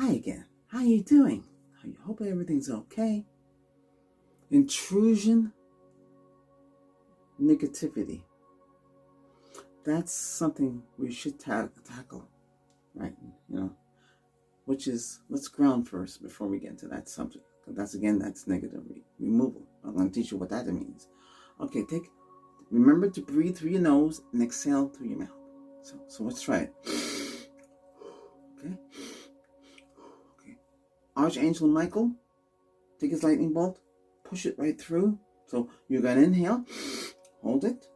Hi again. How you doing? I hope everything's okay. Intrusion, negativity. That's something we should tackle, right? Which is, let's ground first before we get into that subject. That's negative removal. I'm going to teach you what that means. Okay, remember to breathe through your nose and exhale through your mouth. So let's try it. Okay. Archangel Michael, take his lightning bolt, push it right through. So you're going to inhale, hold it.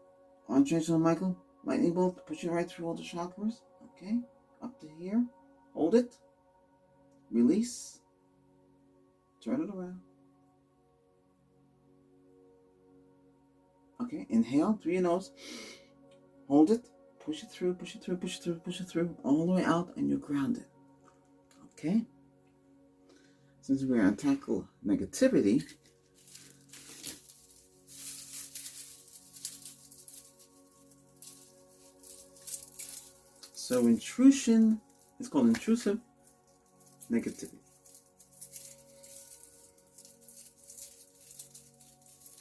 Archangel Michael, lightning bolt, push it right through all the chakras. Okay, up to here. Hold it. Release. Turn it around. Okay, inhale through your nose. Hold it. Push it through, push it through, push it through, push it through, all the way out, and you're grounded. Okay? Since we're going to tackle negativity, so intrusion is called intrusive negativity.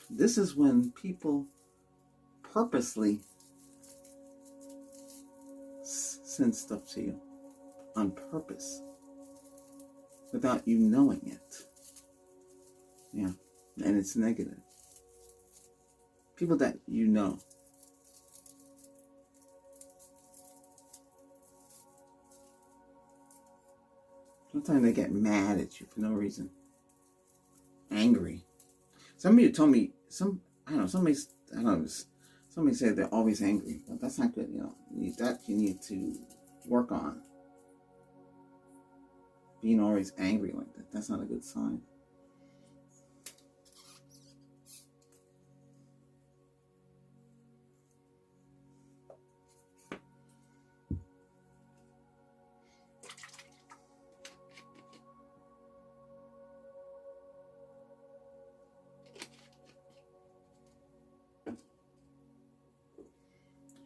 This is when people purposely send stuff to you on purpose without you knowing it. Yeah, and it's negative. People that you know. Sometimes they get mad at you for no reason. Angry. Somebody told me, somebody said they're always angry. But that's not good, you need to work on. Being always angry like that, that's not a good sign.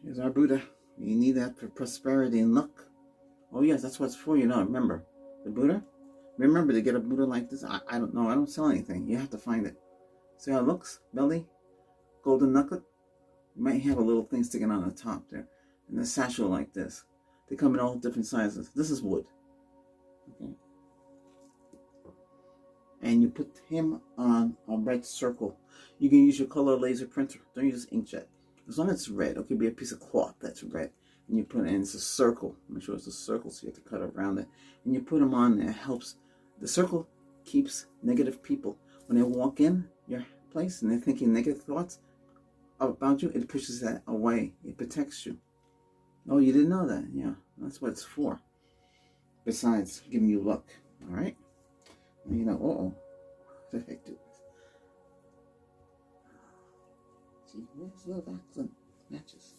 Here's our Buddha. You need that for prosperity and luck. Oh yes, that's what it's for, remember. The Buddha? Remember to get a Buddha like this. I don't know. I don't sell anything. You have to find it. See how it looks? Belly? Golden knuckle? You might have a little thing sticking on the top there. And a satchel like this. They come in all different sizes. This is wood. Okay. And you put him on a red circle. You can use your color laser printer. Don't use inkjet. As long as it's red, it could be a piece of cloth that's red. And you put it in, it's a circle. Make sure it's a circle, so you have to cut around it. And you put them on, and it helps. The circle keeps negative people. When they walk in your place and they're thinking negative thoughts about you, it pushes that away. It protects you. Oh, you didn't know that? Yeah, that's what it's for. Besides giving you luck. All right? What the heck do this? See, where's the accent matches?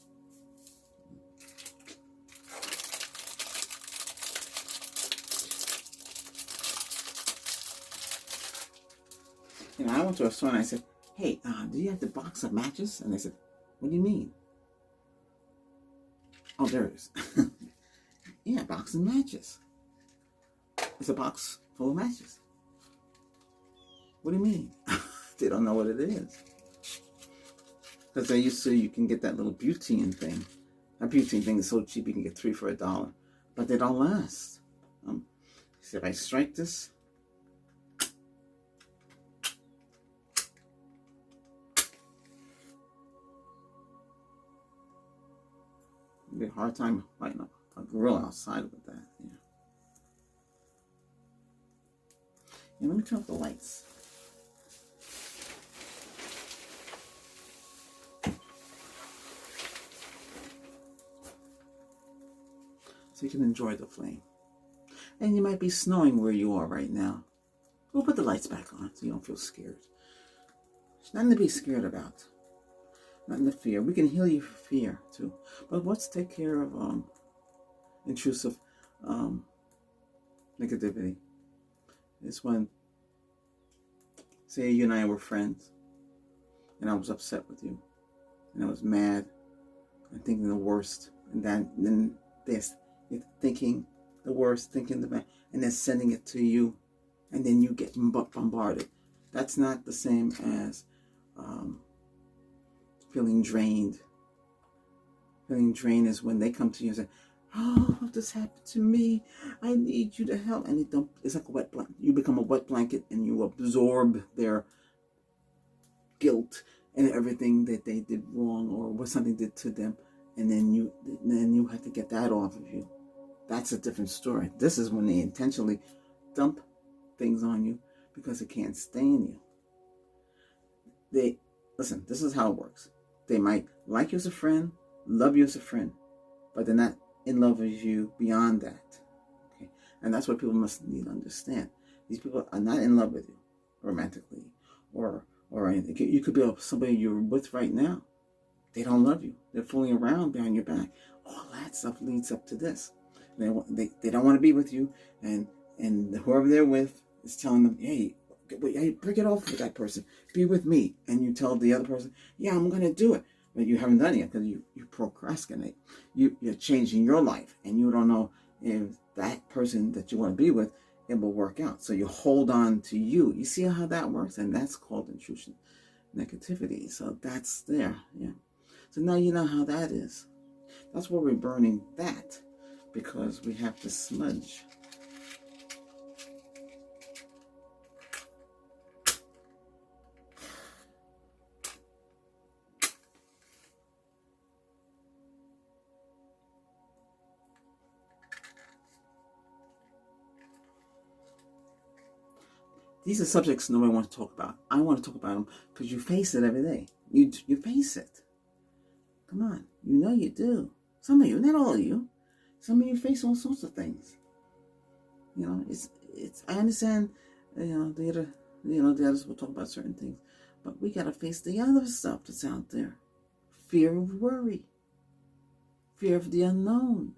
I went to a store and I said, hey, do you have the box of matches? And they said, what do you mean? Oh, there it is. Yeah, box of matches. It's a box full of matches. What do you mean? They don't know what it is. Because they used to, you can get that little butane thing. That butane thing is so cheap, you can get 3 for $1. But they don't last. See, if I strike this, it'll be a hard time lighting up a grill outside with that. Yeah, let me turn off the lights. So you can enjoy the flame. And you might be snowing where you are right now. We'll put the lights back on so you don't feel scared. There's nothing to be scared about. Nothing to fear. We can heal your fear too. But let's take care of intrusive negativity. It's when, say you and I were friends, and I was upset with you, and I was mad, and thinking the worst, and then this, you're thinking the worst, thinking the bad, and then sending it to you, and then you get bombarded. That's not the same as feeling drained. Feeling drained is when they come to you and say, "Oh, this happened to me. I need you to help." And it's like a wet blanket. You become a wet blanket and you absorb their guilt and everything that they did wrong or what something did to them. And then you have to get that off of you. That's a different story. This is when they intentionally dump things on you because they can't stand you. Listen, this is how it works. They might like you as a friend, love you as a friend, but they're not in love with you beyond that. Okay? And that's what people must need to understand. These people are not in love with you romantically or anything. You could be somebody you're with right now. They don't love you. They're fooling around behind your back. All that stuff leads up to this. They don't want to be with you, and whoever they're with is telling them, hey, break it off with that person. Be with me. And you tell the other person, yeah, I'm going to do it. But you haven't done it yet because you procrastinate. You're changing your life, and you don't know if that person that you want to be with, it will work out. So you hold on to you. You see how that works? And that's called intrusion, negativity. So that's there. Yeah. So now you know how that is. That's why we're burning that, because we have to smudge. These are subjects nobody wants to talk about. I want to talk about them because you face it every day. You face it. Come on, you know you do. Some of you, not all of you. Some of you face all sorts of things. You know, it's. I understand. The others will talk about certain things, but we gotta face the other stuff that's out there. Fear of worry. Fear of the unknown.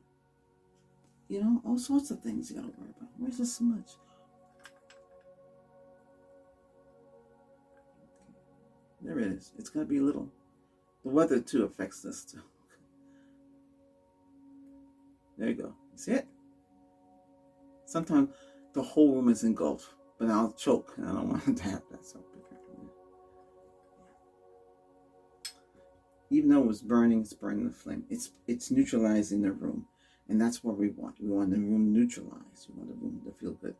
You know, all sorts of things you gotta worry about. Where's the smudge? There it is. It's going to be little. The weather, too, affects this, too. There you go. You see it? Sometimes the whole room is engulfed, but I'll choke, and I don't want it to have that. So be careful. Even though it's burning the flame. It's neutralizing the room, and that's what we want. We want the room neutralized. We want the room to feel good.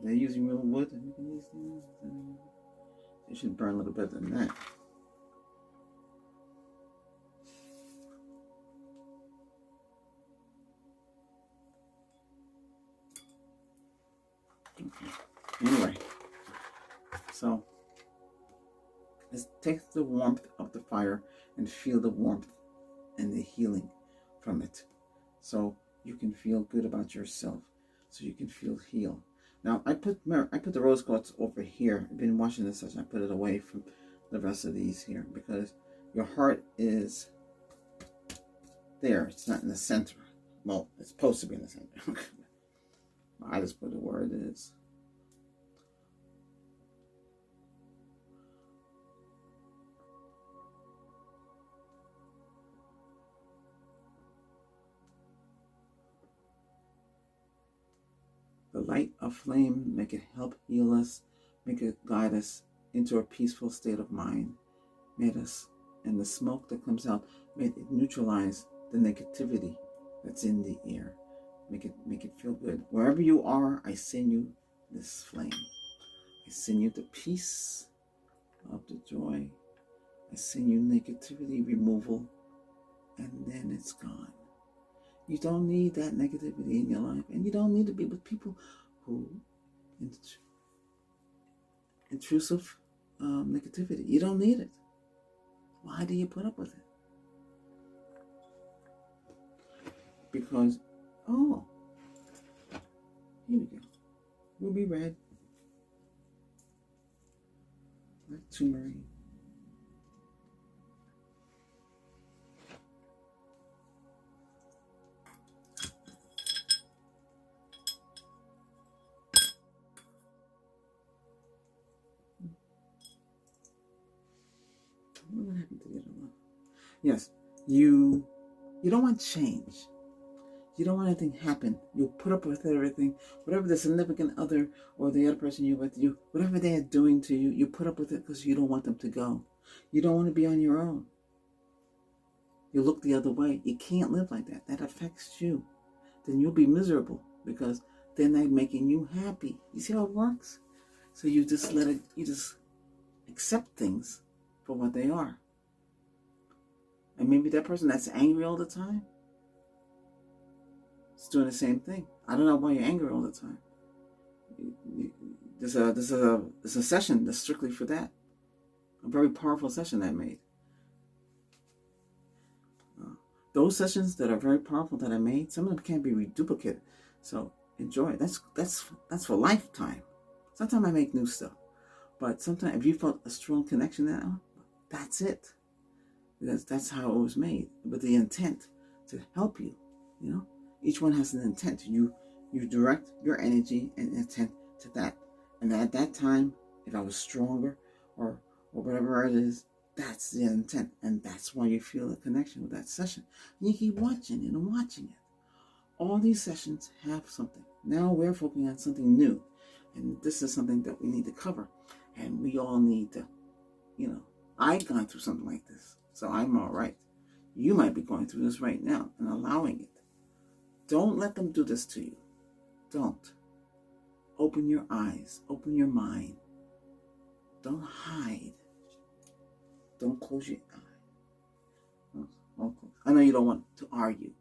They're using real wood and making these things. They should burn a little better than that. Okay. Anyway, so let's take the warmth of the fire and feel the warmth and the healing from it, so you can feel good about yourself, so you can feel healed. Now, I put the rose quartz over here. I've been watching this session. I put it away from the rest of these here because your heart is there. It's not in the center. Well, it's supposed to be in the center. I just put it where it is. The light of flame, make it help heal us, make it guide us into a peaceful state of mind. Made us, and the smoke that comes out, may it neutralize the negativity that's in the air. Make it feel good. Wherever you are, I send you this flame. I send you the peace of the joy. I send you negativity removal, and then it's gone. You don't need that negativity in your life, and you don't need to be with people who intrusive negativity. You don't need it. Why do you put up with it? Because Oh, here we go. Ruby red, black turmeric. What happened to the other one? Yes, you don't want change. You don't want anything to happen. You put up with everything. Whatever the significant other or the other person you're with, whatever they are doing to you, you put up with it because you don't want them to go. You don't want to be on your own. You look the other way. You can't live like that. That affects you. Then you'll be miserable because they're not making you happy. You see how it works? So you just you just accept things for what they are. And maybe that person that's angry all the time is doing the same thing. I don't know why you're angry all the time. There's a session that's strictly for that. A very powerful session I made. Those sessions that are very powerful that I made, some of them can't be reduplicated. So enjoy it. That's for lifetime. Sometimes I make new stuff. But sometimes if you felt a strong connection now, that's it. Because that's how it was made. With the intent to help you. You know? Each one has an intent. You direct your energy and intent to that. And at that time, if I was stronger or whatever it is, that's the intent. And that's why you feel a connection with that session. And you keep watching it and watching it. All these sessions have something. Now we're focusing on something new. And this is something that we need to cover. And we all need to, I've gone through something like this. So I'm all right. You might be going through this right now and allowing it. Don't let them do this to you. Don't. Open your eyes. Open your mind. Don't hide. Don't close your eye. I know you don't want to argue,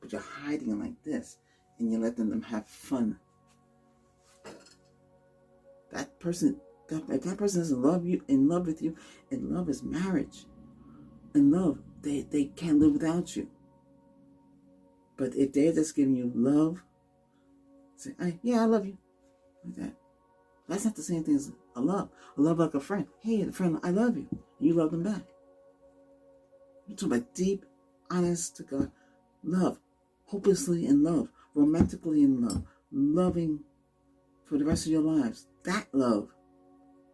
but you're hiding like this and you're letting them have fun. That person, if that person doesn't love you, in love with you, and love is marriage. And love, they can't live without you. But if they're just giving you love, say, yeah, I love you. Like that. That's not the same thing as a love. A love like a friend. Hey, the friend, I love you. And you love them back. You're talking about deep, honest to God love. Hopelessly in love. Romantically in love. Loving for the rest of your lives. That love.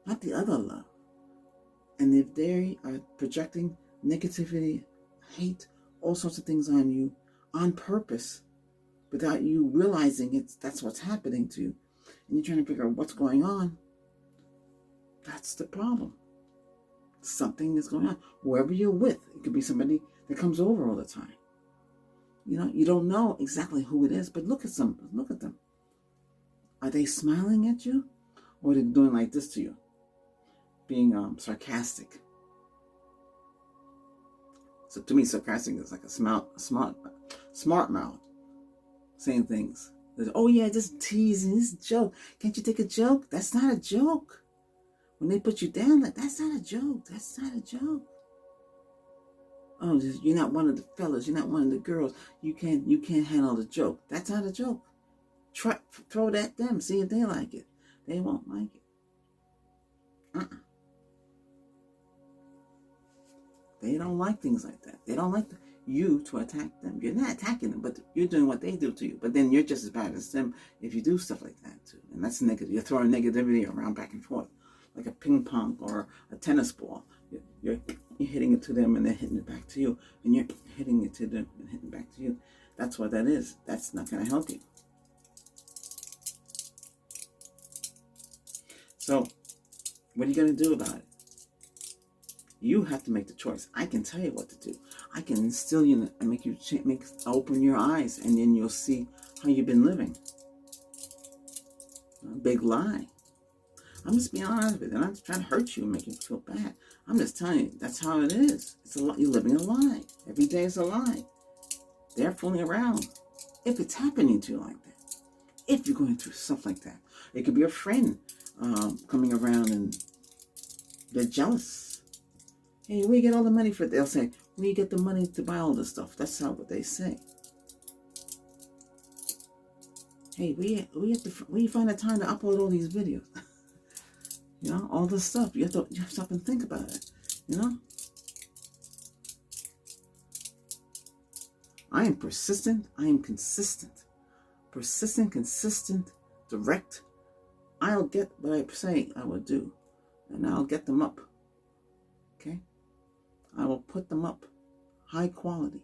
Not the other love. And if they are projecting negativity, hate, all sorts of things on you on purpose, without you realizing that's what's happening to you, and you're trying to figure out what's going on, that's the problem. Something is going on. Whoever you're with, it could be somebody that comes over all the time. You don't know exactly who it is, but look at them. Look at them. Are they smiling at you? Or are they doing like this to you? Being sarcastic. So to me, sarcastic is like a smart mouth. Saying things. Oh yeah, just teasing, this joke. Can't you take a joke? That's not a joke. When they put you down, that's not a joke. That's not a joke. Oh, you're not one of the fellas. You're not one of the girls. You can't handle the joke. That's not a joke. Throw it at them. See if they like it. They won't like it. They don't like things like that. They don't like you to attack them. You're not attacking them, but you're doing what they do to you. But then you're just as bad as them if you do stuff like that too. And that's negative. You're throwing negativity around back and forth, like a ping pong or a tennis ball. You're hitting it to them and they're hitting it back to you. And you're hitting it to them and hitting it back to you. That's what that is. That's not going to help you. So, what are you going to do about it? You have to make the choice. I can tell you what to do. I can instill you and make you open your eyes, and then you'll see how you've been living. A big lie. I'm just being honest with you. I'm not trying to hurt you and make you feel bad. I'm just telling you that's how it is. It's a lie. You're living a lie. Every day is a lie. They're fooling around. If it's happening to you like that, if you're going through stuff like that, it could be a friend coming around and they're jealous. Hey, where you get all the money for it? They'll say, where you get the money to buy all this stuff? That's not what they say. Hey, where you find the time to upload all these videos? You know, all this stuff. You have to stop and think about it. You know? I am persistent. I am consistent. Persistent, consistent, direct. I'll get what I say I will do. And I'll get them up. Okay? I will put them up. High quality.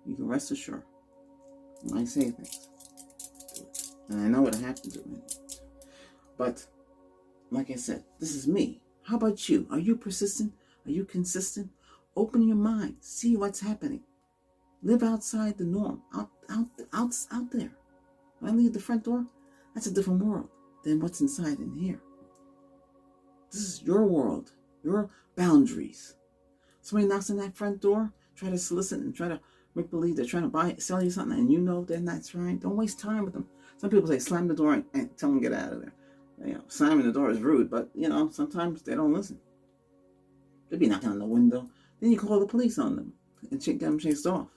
You can rest assured. When I say things. And I know what I have to do. But, like I said, this is me. How about you? Are you persistent? Are you consistent? Open your mind. See what's happening. Live outside the norm. Out there. When I leave the front door, that's a different world than what's inside in here. This is your world. Your boundaries. Somebody knocks on that front door, try to solicit and try to make believe they're trying to sell you something, and you know they're not trying. Don't waste time with them. Some people say slam the door and tell them to get out of there. You know, slamming the door is rude, but you know, sometimes they don't listen. They be knocking on the window. Then you call the police on them and get them chased off.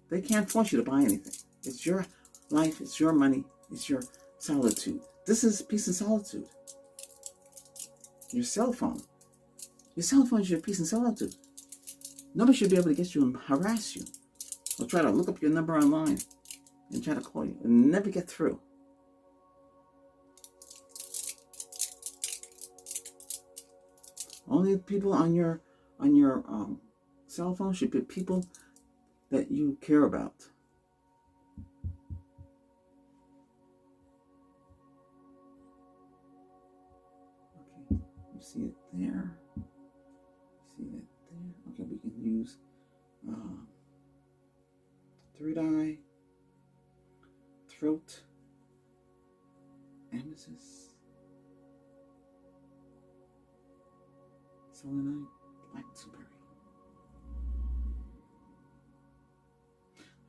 They can't force you to buy anything. It's your life, it's your money, it's your solitude. This is peace and solitude. Your cell phone. Your cell phone is your peace and solitude. Nobody should be able to get you and harass you. Or try to look up your number online and try to call you and never get through. Only people on your cell phone should be people that you care about. Okay, you see it there. See that there. Okay, we can use third eye, throat, amethyst, selenite, black berry.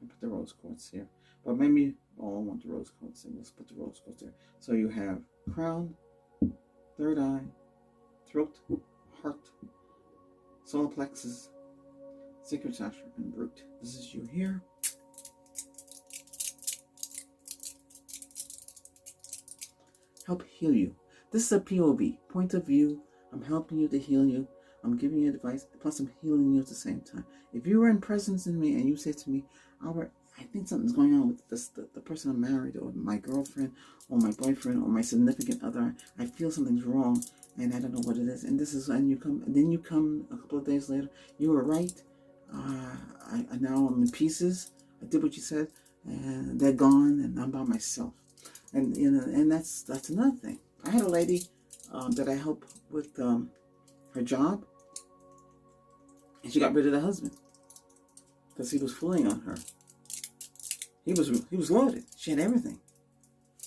I put the rose quartz here, but maybe I want the rose quartz here. Let's put the rose quartz there. So you have crown, third eye, throat, heart, solar plexus, sacral chakra, and root. This is you here. Help heal you. This is a POV, point of view. I'm helping you to heal you. I'm giving you advice, plus I'm healing you at the same time. If you are in presence in me and you say to me, Albert, I think something's going on with the person I'm married, or my girlfriend, or my boyfriend, or my significant other. I feel something's wrong, and I don't know what it is. And this is, and then you come a couple of days later. You were right. Now I'm in pieces. I did what you said, and they're gone, and I'm by myself. And you know, and that's another thing. I had a lady that I helped with her job, and she got rid of the husband because he was fooling on her. He was loaded. She had everything.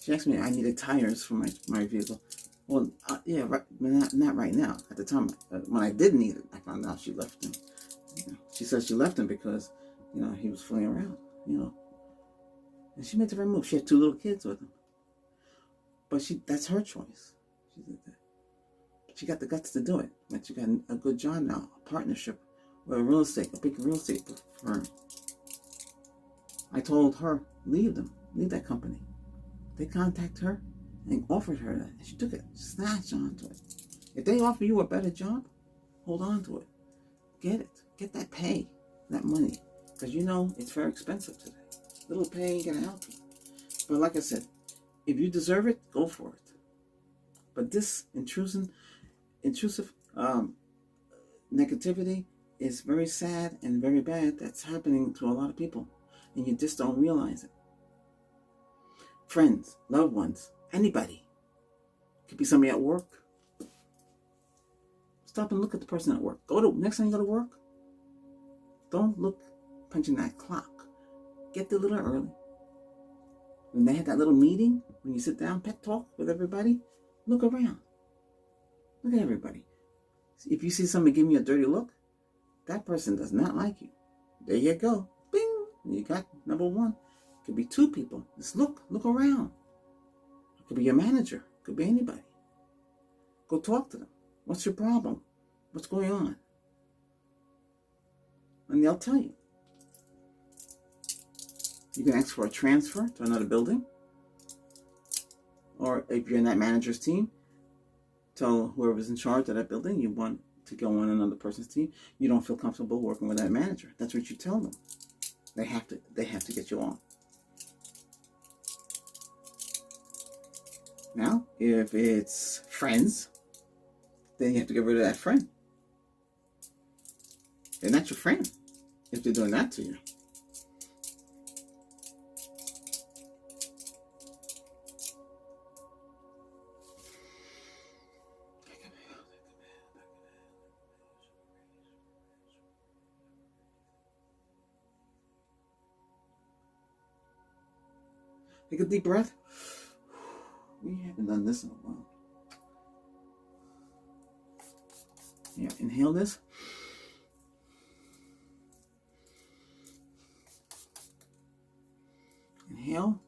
She asked me, I needed tires for my vehicle. Well, yeah, right, not right now. At the time, when I did need it, I found out she left him. You know, she said she left him because, you know, he was fooling around, you know. And she made the right move. She had 2 little kids with him. But that's her choice. She did that. She got the guts to do it. But she got a good job now, a partnership with a big real estate firm. I told her, leave that company. They contacted her and offered her that. And she took it, snatched onto it. If they offer you a better job, hold on to it. Get it. Get that pay, that money. Because you know it's very expensive today. Little pay ain't gonna help you. But like I said, if you deserve it, go for it. But this intrusive negativity is very sad and very bad. That's happening to a lot of people. And you just don't realize it. Friends, loved ones, anybody. Could be somebody at work. Stop and look at the person at work. Next time you go to work, don't look punching that clock. Get there a little early. When they had that little meeting, when you sit down, pet talk with everybody, look around. Look at everybody. If you see somebody giving you a dirty look, that person does not like you. There you go. Bing! You got number 1. It could be 2 people. Just look around. It could be your manager. It could be anybody. Go talk to them. What's your problem? What's going on? And they'll tell you. You can ask for a transfer to another building. Or if you're in that manager's team, tell whoever's in charge of that building you want to go on another person's team. You don't feel comfortable working with that manager. That's what you tell them. They have to get you on. Now, if it's friends, then you have to get rid of that friend. They're not your friend if they're doing that to you. Take a deep breath. We haven't done this in a while. Yeah, inhale this. Inhale.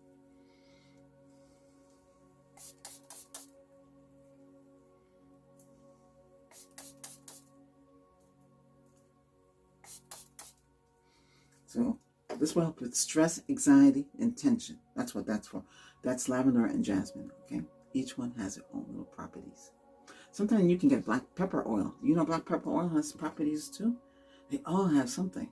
So this will help with stress, anxiety, and tension. That's what that's for. That's lavender and jasmine, okay? Each one has their own little properties. Sometimes you can get black pepper oil. You know black pepper oil has properties too? They all have something.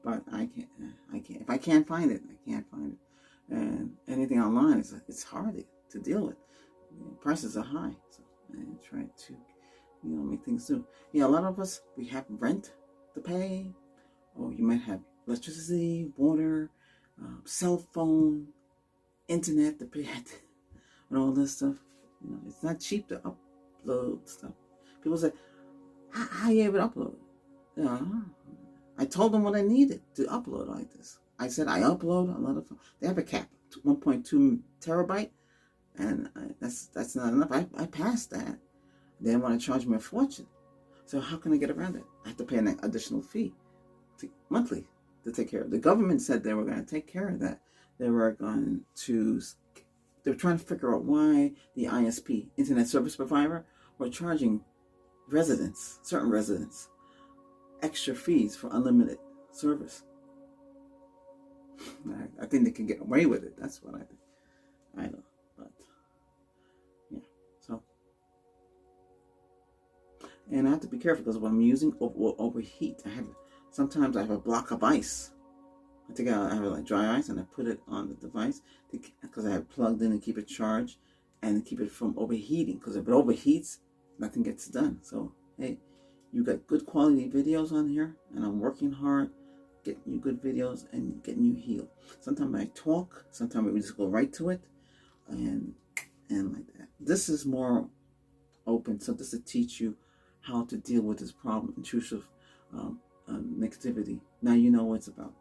But I can't. If I can't find it, I can't find it. And anything online, it's hard to deal with. Prices are high. So I try to, make things do. Yeah, a lot of us, we have rent to pay. Or you might have electricity, water, cell phone, internet to pay, and all this stuff. It's not cheap to upload stuff. People say, how you able to upload? I told them what I needed to upload like this. I said I upload a lot of. They have a cap, 1.2 terabyte, and that's not enough. I passed that. They want to charge me a fortune. So how can I get around it? I have to pay an additional fee monthly to take care of it. The government said they were going to take care of that. They're trying to figure out why the ISP, Internet Service Provider, were charging certain residents, extra fees for unlimited service. I think they can get away with it. That's what I think. I know, but yeah. So, and I have to be careful because what I'm using will overheat. Sometimes I have a block of ice. I have like dry ice and I put it on the device because I have it plugged in and keep it charged and keep it from overheating. Because if it overheats, nothing gets done. So hey, you got good quality videos on here, and I'm working hard getting you good videos and getting you healed. Sometimes I talk, sometimes we just go right to it, and like that. This is more open, so this to teach you how to deal with this problem, intrusive negativity. Now you know what it's about.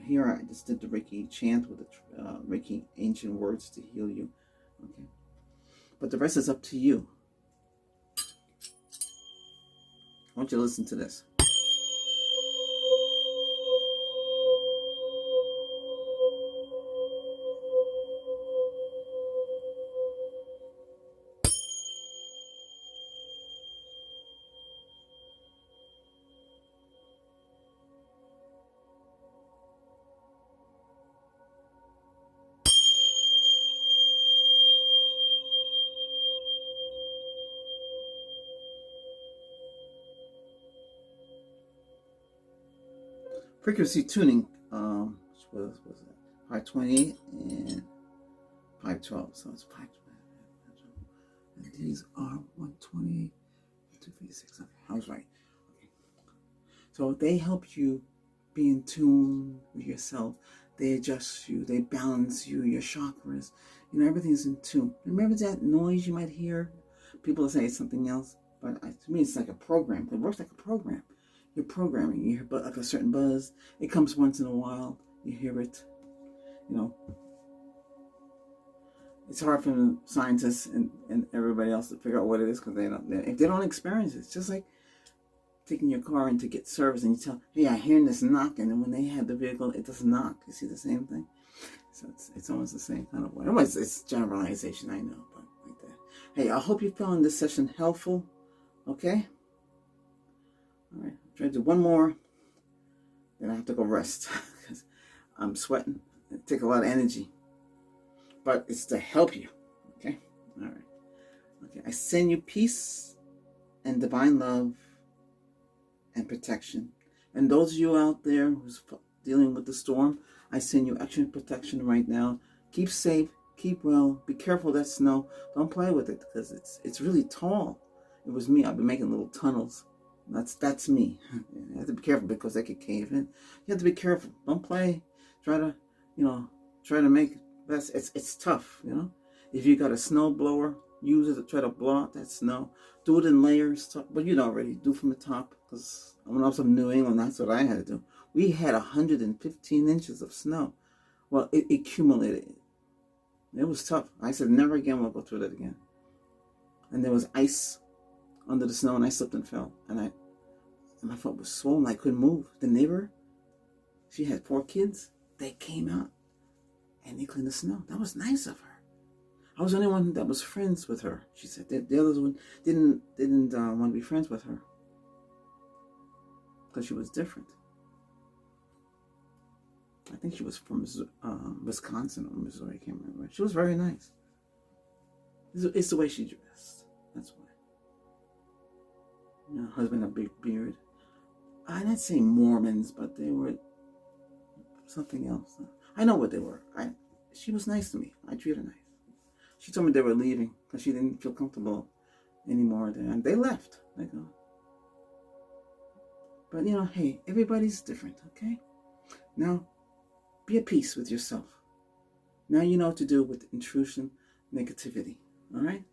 Here I just did the Reiki chant with the Reiki ancient words to heal you. Okay, but the rest is up to you. I want you to listen to this. Frequency tuning, which was that 528 and 512. So it's 512. And these are 128, 256. Okay, I was right. Okay. So they help you be in tune with yourself. They adjust you. They balance you, your chakras. Everything's in tune. Remember that noise you might hear? People say it's something else, but to me, it's like a program. It works like a program. You're programming. You hear like a certain buzz. It comes once in a while. You hear it. It's hard for the scientists and everybody else to figure out what it is because if they don't experience it. It's just like taking your car in to get service and you tell, hey, I hear this knocking, and when they have the vehicle, it doesn't knock. You see the same thing? So it's almost the same kind of way. It's generalization, I know, but like that. Hey, I hope you found this session helpful. Okay? All right. Try to do one more, then I have to go rest because I'm sweating It takes a lot of energy. But it's to help you. Okay? All right. Okay. I send you peace and divine love and protection. And those of you out there who's dealing with the storm, I send you extra protection right now. Keep safe. Keep well. Be careful of that snow. Don't play with it because it's really tall. It was me. I've been making little tunnels. That's me. You have to be careful because they could cave in. You have to be careful. Don't play. Try to make best. It's tough, If you got a snow blower, use it to try to blow out that snow. Do it in layers, but you know already. Do from the top, because when I was from New England, that's what I had to do. We had 115 inches of snow. Well, it accumulated. It was tough. I said, never again will I go through that again. And there was ice under the snow, and I slipped and fell. And my foot was swollen. I couldn't move. The neighbor, she had 4 kids. They came out, and they cleaned the snow. That was nice of her. I was the only one that was friends with her. She said the others didn't want to be friends with her because she was different. I think she was from Wisconsin or Missouri. I can't remember. She was very nice. It's the way she dressed. That's why. Husband, a big beard. I'm not saying Mormons, but they were something else. I know what they were. She was nice to me. I treated her nice. She told me they were leaving because she didn't feel comfortable anymore there. And they left. They go. But, hey, everybody's different, okay? Now, be at peace with yourself. Now you know what to do with intrusion, negativity, all right?